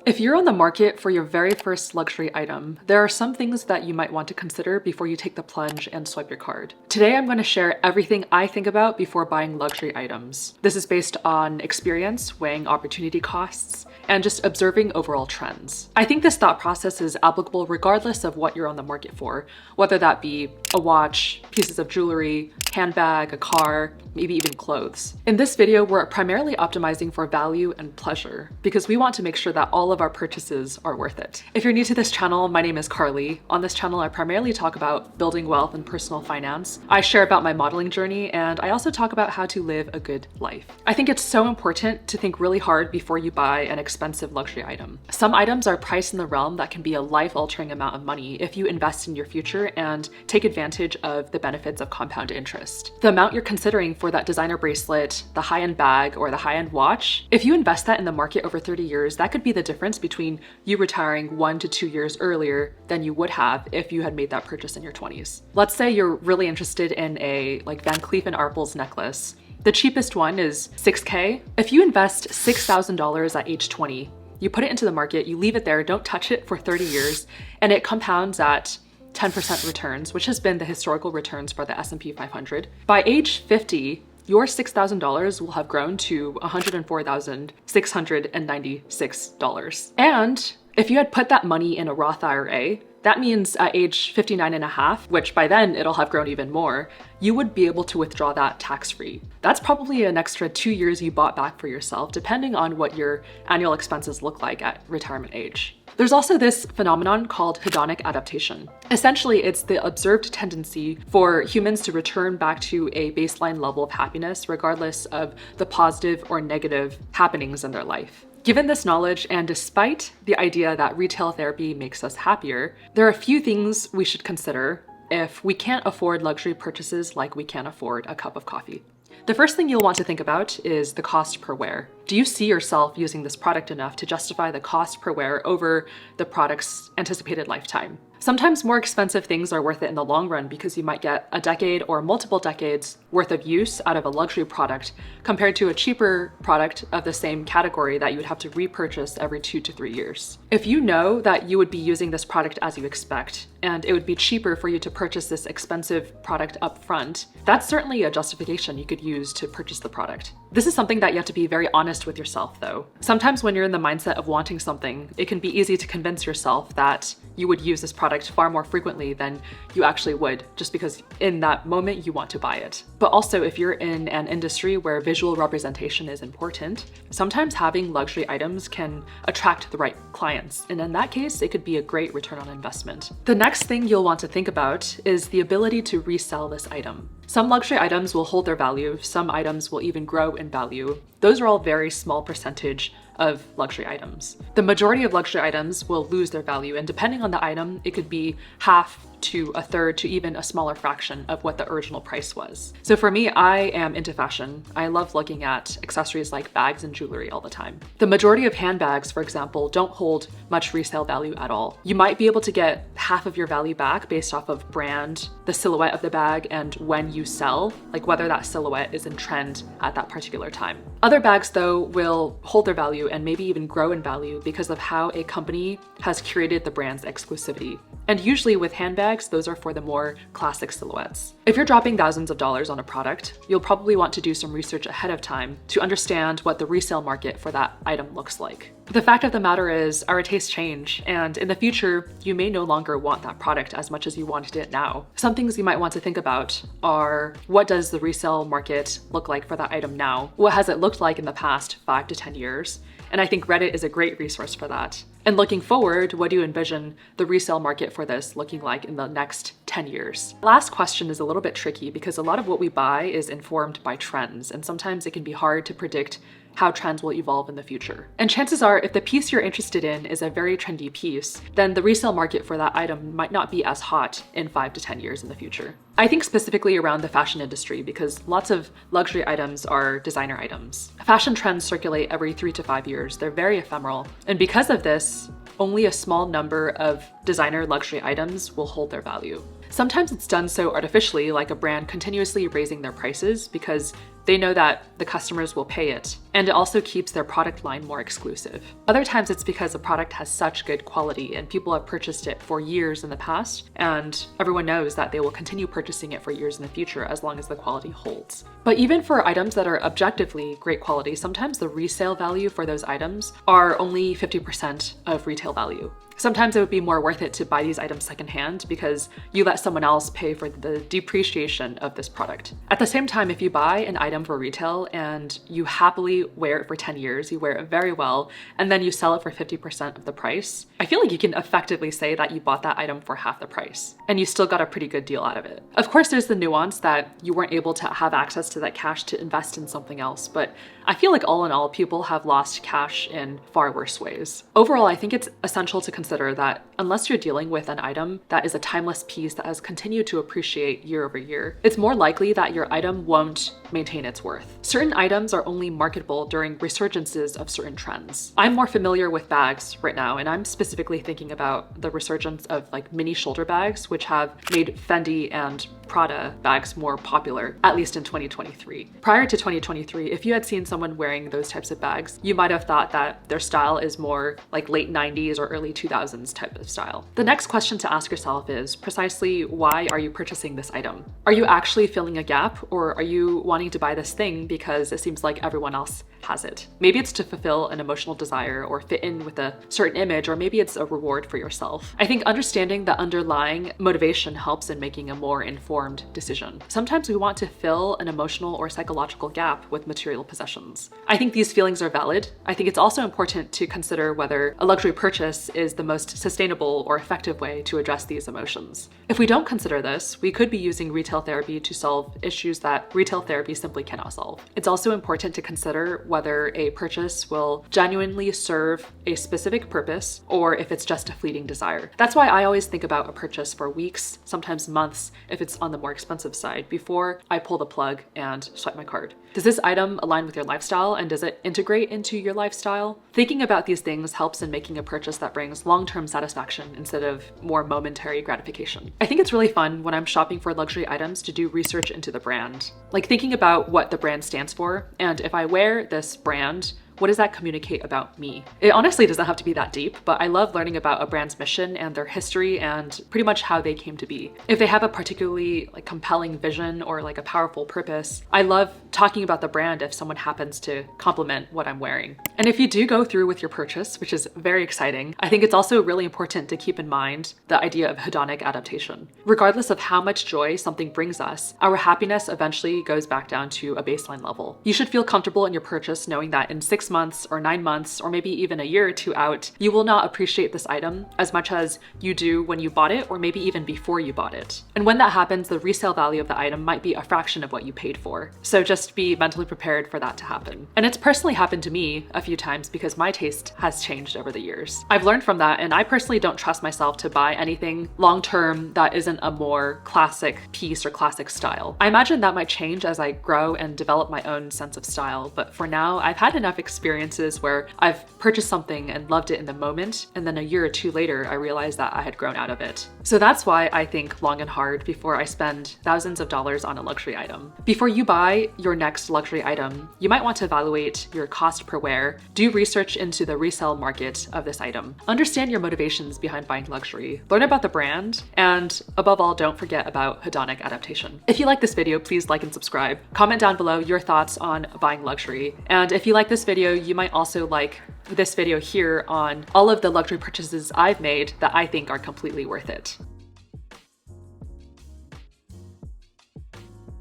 If you're on the market for your very first luxury item, there are some things that you might want to consider before you take the plunge and swipe your card. Today, I'm going to share everything I think about before buying luxury items. This is based on experience, weighing opportunity costs, and just observing overall trends. I think this thought process is applicable regardless of what you're on the market for, whether that be a watch, pieces of jewelry, handbag, a car, maybe even clothes. In this video, we're primarily optimizing for value and pleasure because we want to make sure that all of our purchases are worth it. If you're new to this channel, my name is Carly. On this channel, I primarily talk about building wealth and personal finance. I share about my modeling journey, and I also talk about how to live a good life. I think it's so important to think really hard before you buy an expensive luxury item. Some items are priced in the realm that can be a life-altering amount of money if you invest in your future and take advantage of the benefits of compound interest. The amount you're considering for that designer bracelet, the high-end bag, or the high-end watch, if you invest that in the market over 30 years, that could be the difference between you retiring 1 to 2 years earlier than you would have if you had made that purchase in your 20s. Let's say you're really interested in a Van Cleef & Arpels necklace. The cheapest one is $6K. If you invest $6,000 at age 20, you put it into the market, you leave it there, don't touch it for 30 years, and it compounds at 10% returns, which has been the historical returns for the S&P 500. By age 50, your $6,000 will have grown to $104,696. And if you had put that money in a Roth IRA, that means at age 59 and a half, which by then it'll have grown even more, you would be able to withdraw that tax-free. That's probably an extra 2 years you bought back for yourself, depending on what your annual expenses look like at retirement age. There's also this phenomenon called hedonic adaptation. Essentially, it's the observed tendency for humans to return back to a baseline level of happiness, regardless of the positive or negative happenings in their life. Given this knowledge, and despite the idea that retail therapy makes us happier, there are a few things we should consider if we can't afford luxury purchases like we can't afford a cup of coffee. The first thing you'll want to think about is the cost per wear. Do you see yourself using this product enough to justify the cost per wear over the product's anticipated lifetime? Sometimes more expensive things are worth it in the long run because you might get a decade or multiple decades worth of use out of a luxury product compared to a cheaper product of the same category that you would have to repurchase every 2 to 3 years. If you know that you would be using this product as you expect, and it would be cheaper for you to purchase this expensive product up front, that's certainly a justification you could use to purchase the product. This is something that you have to be very honest with yourself, though. Sometimes when you're in the mindset of wanting something, it can be easy to convince yourself that you would use this product far more frequently than you actually would, just because in that moment you want to buy it. But also, if you're in an industry where visual representation is important, sometimes having luxury items can attract the right clients. And in that case, it could be a great return on investment. The next thing you'll want to think about is the ability to resell this item. Some luxury items will hold their value, some items will even grow in value. Those are all very small percentage of luxury items. The majority of luxury items will lose their value, and depending on the item, it could be half to a third to even a smaller fraction of what the original price was. So for me, I am into fashion. I love looking at accessories like bags and jewelry all the time. The majority of handbags, for example, don't hold much resale value at all. You might be able to get half of your value back based off of brand, the silhouette of the bag, and when you sell, like whether that silhouette is in trend at that particular time. Other bags, though, will hold their value and maybe even grow in value because of how a company has curated the brand's exclusivity. And usually with handbags, those are for the more classic silhouettes. If you're dropping thousands of dollars on a product, you'll probably want to do some research ahead of time to understand what the resale market for that item looks like. The fact of the matter is, our tastes change, and in the future, you may no longer want that product as much as you wanted it now. Some things you might want to think about are, what does the resale market look like for that item now? What has it looked like in the past 5 to 10 years? And I think Reddit is a great resource for that. And looking forward, what do you envision the resale market for this looking like in the next 10 years? Last question is a little bit tricky because a lot of what we buy is informed by trends, and sometimes it can be hard to predict how trends will evolve in the future. And chances are, if the piece you're interested in is a very trendy piece, then the resale market for that item might not be as hot in 5 to 10 years in the future. I think specifically around the fashion industry because lots of luxury items are designer items. Fashion trends circulate every 3 to 5 years. They're very ephemeral. And because of this, only a small number of designer luxury items will hold their value. Sometimes it's done so artificially, like a brand continuously raising their prices because They know that the customers will pay it, and it also keeps their product line more exclusive. Other times it's because the product has such good quality and people have purchased it for years in the past, and everyone knows that they will continue purchasing it for years in the future as long as the quality holds. But even for items that are objectively great quality, sometimes the resale value for those items are only 50% of retail value. Sometimes it would be more worth it to buy these items secondhand because you let someone else pay for the depreciation of this product. At the same time, if you buy an item for retail and you happily wear it for 10 years, you wear it very well, and then you sell it for 50% of the price, I feel like you can effectively say that you bought that item for half the price and you still got a pretty good deal out of it. Of course, there's the nuance that you weren't able to have access to that cash to invest in something else, but I feel like all in all, people have lost cash in far worse ways. Overall, I think it's essential to consider that unless you're dealing with an item that is a timeless piece that has continued to appreciate year over year, it's more likely that your item won't maintain its worth. Certain items are only marketable during resurgences of certain trends. I'm more familiar with bags right now, and I'm specifically thinking about the resurgence of like mini shoulder bags, which have made Fendi and Prada bags more popular, at least in 2023. Prior to 2023, if you had seen someone wearing those types of bags, you might have thought that their style is more like late 90s or early 2000s type of style. The next question to ask yourself is precisely why are you purchasing this item? Are you actually filling a gap, or are you wanting to buy this thing because it seems like everyone else has it? Maybe it's to fulfill an emotional desire or fit in with a certain image, or maybe it's a reward for yourself. I think understanding the underlying motivation helps in making a more informed decision. Sometimes we want to fill an emotional or psychological gap with material possessions. I think these feelings are valid. I think it's also important to consider whether a luxury purchase is the most sustainable or effective way to address these emotions. If we don't consider this, we could be using retail therapy to solve issues that retail therapy simply cannot solve. It's also important to consider whether a purchase will genuinely serve a specific purpose or if it's just a fleeting desire. That's why I always think about a purchase for weeks, sometimes months, if it's on the more expensive side, before I pull the plug and swipe my card. Does this item align with your lifestyle, and does it integrate into your lifestyle? Thinking about these things helps in making a purchase that brings long-term satisfaction instead of more momentary gratification. I think it's really fun when I'm shopping for luxury items to do research into the brand, like thinking about what the brand stands for, and if I wear this brand, what does that communicate about me? It honestly doesn't have to be that deep, but I love learning about a brand's mission and their history and pretty much how they came to be. If they have a particularly compelling vision or a powerful purpose, I love talking about the brand if someone happens to compliment what I'm wearing. And if you do go through with your purchase, which is very exciting, I think it's also really important to keep in mind the idea of hedonic adaptation. Regardless of how much joy something brings us, our happiness eventually goes back down to a baseline level. You should feel comfortable in your purchase knowing that in 6 months or 9 months, or maybe even a year or two out, you will not appreciate this item as much as you do when you bought it, or maybe even before you bought it. And when that happens, the resale value of the item might be a fraction of what you paid for. So just be mentally prepared for that to happen. And it's personally happened to me a few times because my taste has changed over the years. I've learned from that, and I personally don't trust myself to buy anything long-term that isn't a more classic piece or classic style. I imagine that might change as I grow and develop my own sense of style, but for now, I've had enough experiences where I've purchased something and loved it in the moment, and then a year or two later, I realized that I had grown out of it. So that's why I think long and hard before I spend thousands of dollars on a luxury item. Before you buy your next luxury item, you might want to evaluate your cost per wear, do research into the resale market of this item, understand your motivations behind buying luxury, learn about the brand, and above all, don't forget about hedonic adaptation. If you like this video, please like and subscribe. Comment down below your thoughts on buying luxury. And if you like this video, you might also like this video here on all of the luxury purchases I've made that I think are completely worth it.